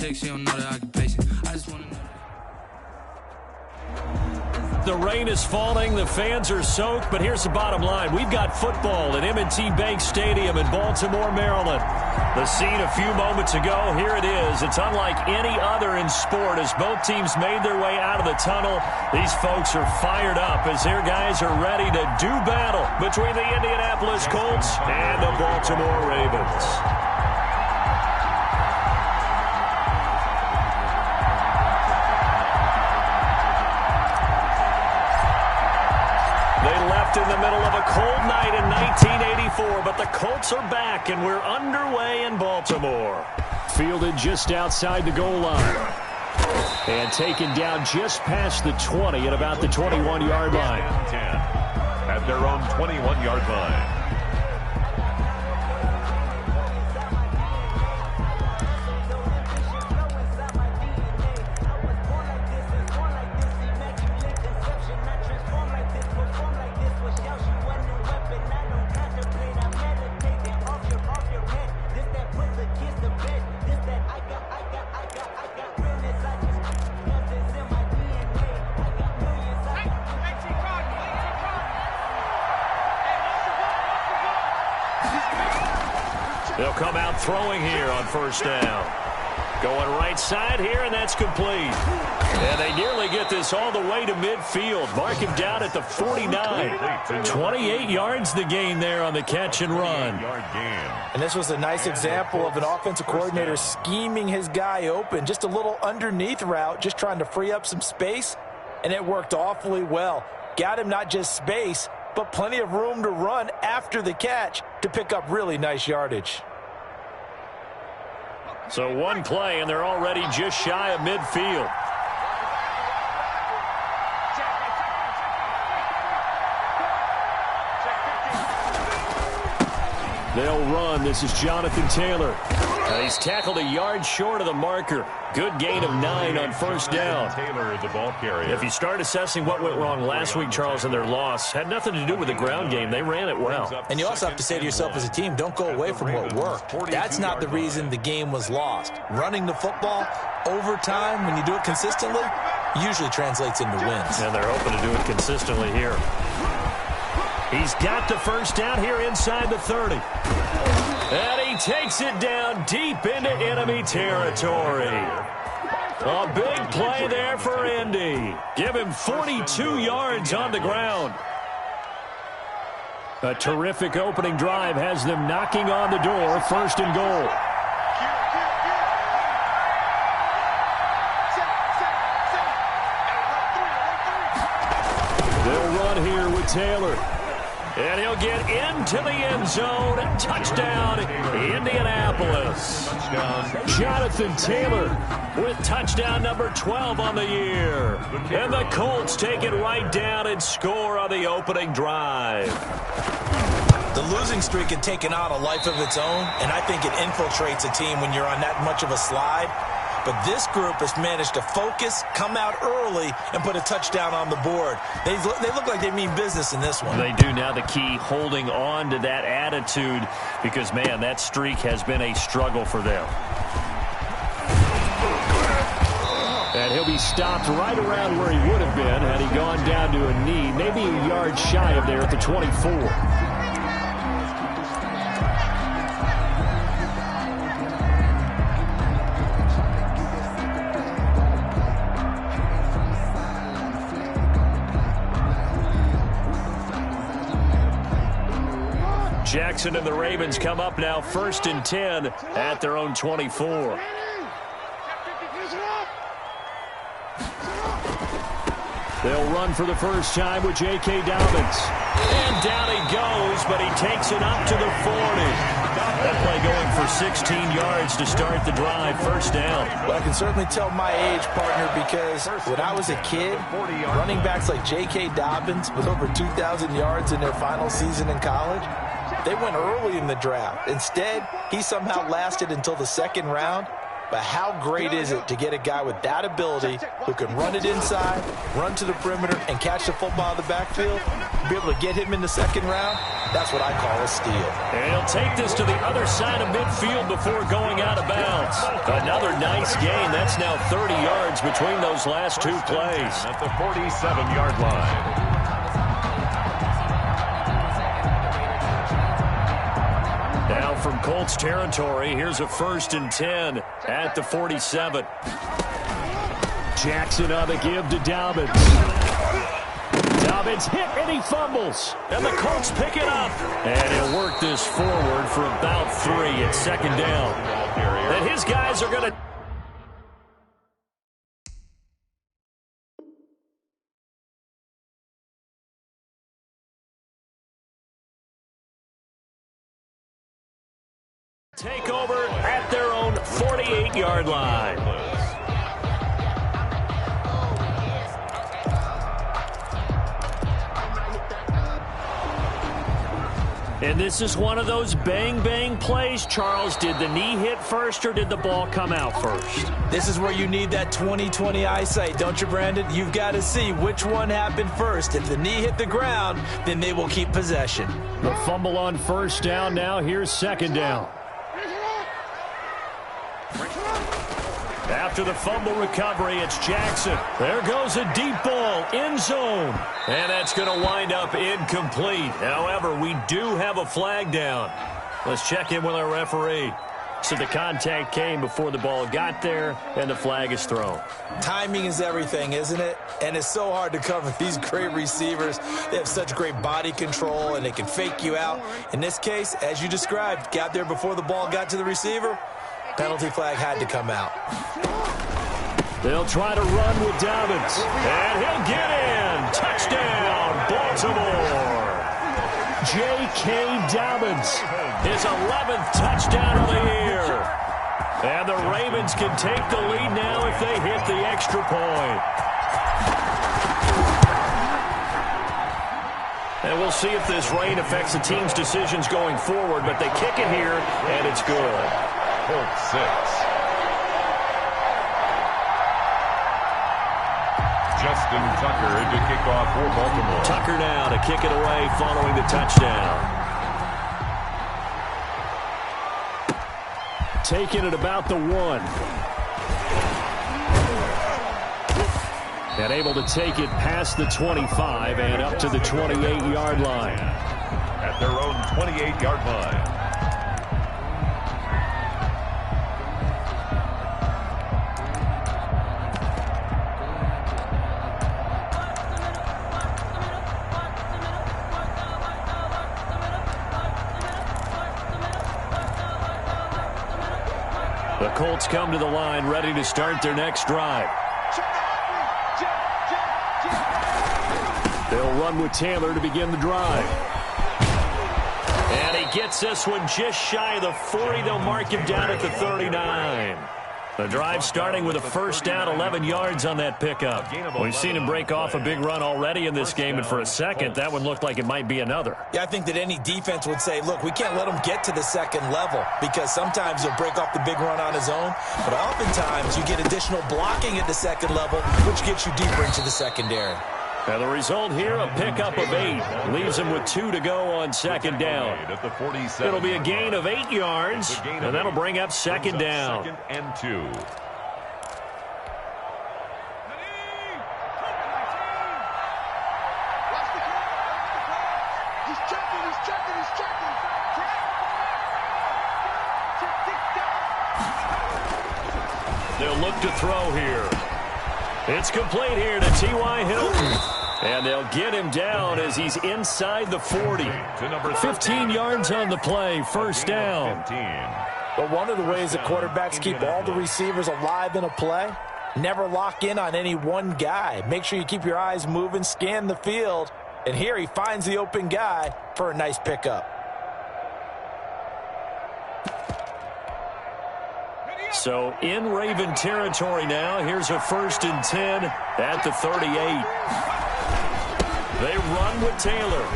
She don't know the occupation. I just want to know. The rain is falling, the fans are soaked, but here's the bottom line. We've got football at M&T Bank Stadium in Baltimore, Maryland. The scene a few moments ago, here it is. It's unlike any other in sport as both teams made their way out of the tunnel. These folks are fired up as their guys are ready to do battle between the Indianapolis Colts and the Baltimore Ravens. In the middle of a cold night in 1984, but the Colts are back, and we're underway in Baltimore. Fielded just outside the goal line. And taken down just past the 20 at about the 21-yard line. 10 at their own 21-yard line. They'll come out throwing here on first down. Going right side here, and that's complete. And they nearly get this all the way to midfield. Mark him down at the 49. 28 yards the gain there on the catch and run. And this was a nice example of an offensive coordinator scheming his guy open. Just a little underneath route, just trying to free up some space, and it worked awfully well. Got him not just space, but plenty of room to run after the catch to pick up really nice yardage. So one play, and they're already just shy of midfield. They'll run. This is Jonathan Taylor. He's tackled a yard short of the marker. Good gain of 9 on first down. Taylor, the ball carrier. If you start assessing what went wrong last week, Charles, in their loss, had nothing to do with the ground game. They ran it well. And you also have to say to yourself as a team, don't go away from what worked. That's not the reason the game was lost. Running the football, overtime, when you do it consistently, usually translates into wins. And they're hoping to do it consistently here. He's got the first down here inside the 30. And he takes it down deep into enemy territory. A big play there for Indy. Give him 42 yards on the ground. A terrific opening drive has them knocking on the door, first and goal. They'll run here with Taylor. And he'll get into the end zone. Touchdown, Indianapolis. Touchdown. Jonathan Taylor with touchdown number 12 on the year. And the Colts take it right down and score on the opening drive. The losing streak had taken on a life of its own, and I think it infiltrates a team when you're on that much of a slide. But this group has managed to focus, come out early, and put a touchdown on the board. They look like they mean business in this one. They do. Now the key, holding on to that attitude, because, man, that streak has been a struggle for them. And he'll be stopped right around where he would have been had he gone down to a knee, maybe a yard shy of there at the 24. Jackson and the Ravens come up now first and 10 at their own 24. They'll run for the first time with J.K. Dobbins. And down he goes, but he takes it up to the 40. That play going for 16 yards to start the drive, first down. Well, I can certainly tell my age, partner, because when I was a kid, running backs like J.K. Dobbins with over 2,000 yards in their final season in college, they went early in the draft. Instead, he somehow lasted until the second round. But how great is it to get a guy with that ability who can run it inside, run to the perimeter, and catch the football in the backfield? Be able to get him in the second round? That's what I call a steal. And he'll take this to the other side of midfield before going out of bounds. Another nice gain. That's now 30 yards between those last two plays. At the 47-yard line. Now from Colts territory, here's a 1st and 10 at the 47. Jackson on the give to Dobbins. Dobbins hit and he fumbles. And the Colts pick it up. And he'll work this forward for about 3 at 2nd down. And his guys are going to... take over at their own 48-yard line. And this is one of those bang-bang plays, Charles. Did the knee hit first or did the ball come out first? This is where you need that 20/20 eyesight, don't you, Brandon? You've got to see which one happened first. If the knee hit the ground, then they will keep possession. The fumble on 1st down now. Here's 2nd down. After the fumble recovery, it's Jackson. There goes a deep ball, end zone. And that's going to wind up incomplete. However, we do have a flag down. Let's check in with our referee. So the contact came before the ball got there, and the flag is thrown. Timing is everything, isn't it? And it's so hard to cover these great receivers. They have such great body control, and they can fake you out. In this case, as you described, got there before the ball got to the receiver. Penalty flag had to come out. They'll try to run with Dobbins. And he'll get in. Touchdown, Baltimore. J.K. Dobbins. His 11th touchdown of the year. And the Ravens can take the lead now if they hit the extra point. And we'll see if this rain affects the team's decisions going forward, but they kick it here, and it's good. Colts 6. Justin Tucker to kick off for Baltimore. Tucker now to kick it away following the touchdown. Taking it about the 1. And able to take it past the 25 and up to the 28-yard line. At their own 28-yard line. The Colts come to the line ready to start their next drive. They'll run with Taylor to begin the drive. And he gets this one just shy of the 40. They'll mark him down at the 39. The drive starting with a 1st down, 11 yards on that pickup. We've seen him break off a big run already in this game, and for a second, that one looked like it might be another. Yeah, I think that any defense would say, look, we can't let him get to the 2nd level because sometimes he'll break off the big run on his own, but oftentimes you get additional blocking at the 2nd level, which gets you deeper into the secondary. Now the result here, a pickup of 8. Leaves him with 2 to go on 2nd down. It'll be a gain of 8 yards, and that'll bring up 2nd down. 2nd and 2. They'll look to throw here. It's complete here to T.Y. Hilton. And they'll get him down as he's inside the 40. 15 yards on the play, 1st down. But one of the ways that quarterbacks keep all the receivers alive in a play, never lock in on any one guy. Make sure you keep your eyes moving, scan the field. And here he finds the open guy for a nice pickup. So in Raven territory now. Here's a 1st and 10 at the 38. They run with Taylor.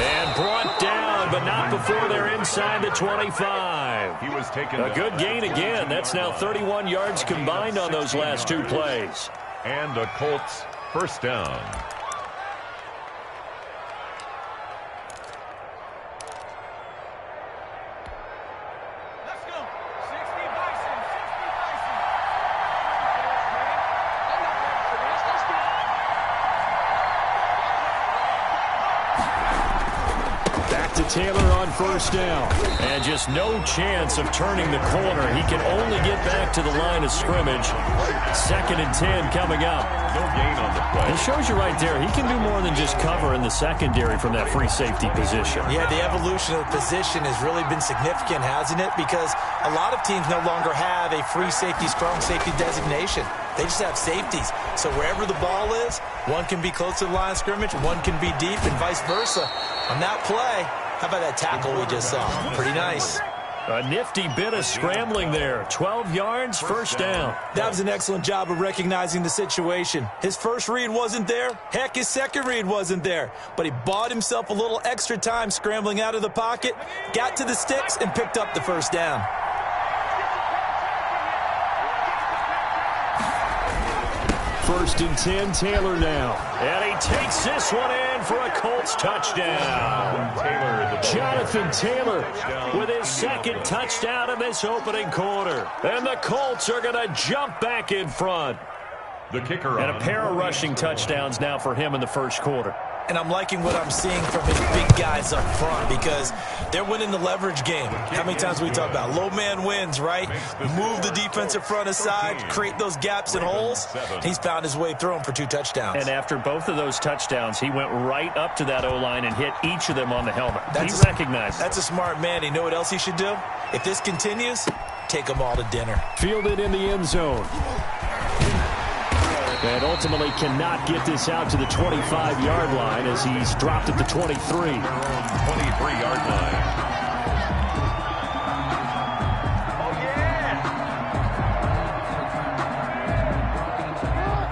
And brought down, but not before they're inside the 25. He was taken a good gain again. That's now 31 yards combined on those last 2 plays. And a Colts 1st down. to Taylor on first down. And just no chance of turning the corner. He can only get back to the line of scrimmage. 2nd and 10 coming up. No gain on the play. It shows you right there, he can do more than just cover in the secondary from that free safety position. Yeah, the evolution of the position has really been significant, hasn't it? Because a lot of teams no longer have a free safety, strong safety designation. They just have safeties. So wherever the ball is, one can be close to the line of scrimmage, one can be deep, and vice versa. On that play, how about that tackle we just saw? Pretty nice. A nifty bit of scrambling there. 12 yards, first down. That was an excellent job of recognizing the situation. His first read wasn't there. Heck, his second read wasn't there. But he bought himself a little extra time scrambling out of the pocket, got to the sticks, and picked up the first down. First and 10, Taylor now. And he takes this one in for a Colts touchdown. Jonathan Taylor with his second touchdown in this opening quarter. And the Colts are going to jump back in front. The kicker and a pair of rushing touchdowns now for him in the first quarter. And I'm liking what I'm seeing from his big guys up front because they're winning the leverage game. How many times we talk about low man wins, right? Move the defensive front aside, create those gaps and holes. He's found his way through them for 2 touchdowns. And after both of those touchdowns, he went right up to that O-line and hit each of them on the helmet. He recognized. That's a smart man. You know what else he should do? If this continues, take them all to dinner. Fielded in the end zone. And ultimately cannot get this out to the 25-yard line as he's dropped at the 23. 23-yard line.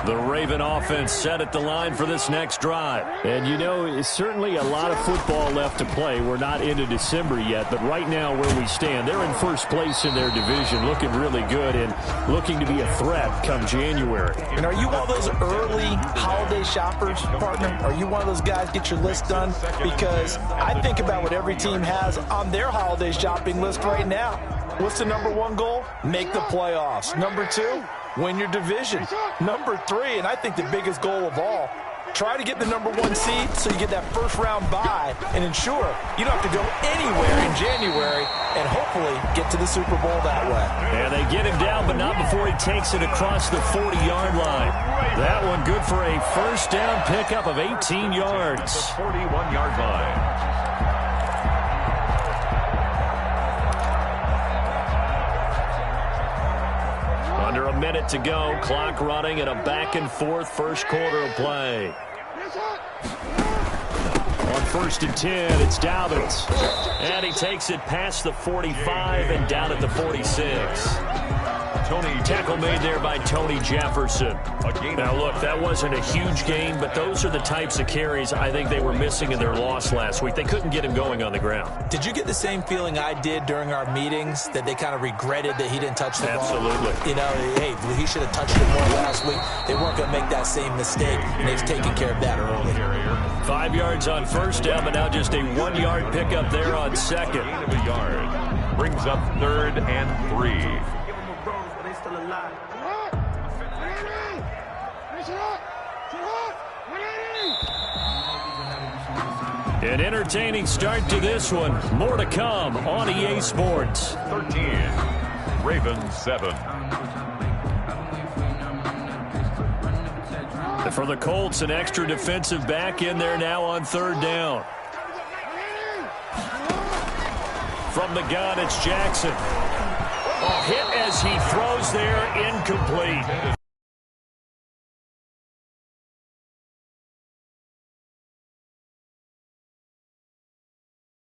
The Raven offense set at the line for this next drive. And, you know, it's certainly a lot of football left to play. We're not into December yet, but right now where we stand, they're in first place in their division, looking really good and looking to be a threat come January. And are you one of those early holiday shoppers, partner? Are you one of those guys get your list done? Because I think about what every team has on their holiday shopping list right now. What's the number 1 goal? Make the playoffs. Number 2? Win your division. Number 3, and I think the biggest goal of all, try to get the number 1 seed so you get that first round bye and ensure you don't have to go anywhere in January and hopefully get to the Super Bowl that way. And they get him down, but not before he takes it across the 40-yard line. That one good for a first down pickup of 18 yards. 41-yard line. Under a minute to go, clock running, and a back-and-forth first quarter of play. On first and 10, it's Dobbins. And he takes it past the 45 and down at the 46. Tackle made there by Tony Jefferson. Now, look, that wasn't a huge gain, but those are the types of carries I think they were missing in their loss last week. They couldn't get him going on the ground. Did you get the same feeling I did during our meetings, that they kind of regretted that he didn't touch the ball? Absolutely. You know, hey, he should have touched it more last week. They weren't going to make that same mistake, and they've taken care of that early. 5 yards on first down, but now just a 1-yard pickup there on second. Gain of a yard. Brings up 3rd and 3. An entertaining start to this one. More to come on EA Sports. 13. Ravens 7. For the Colts, an extra defensive back in there now on 3rd down. From the gun, it's Jackson. Hit as he throws there, incomplete.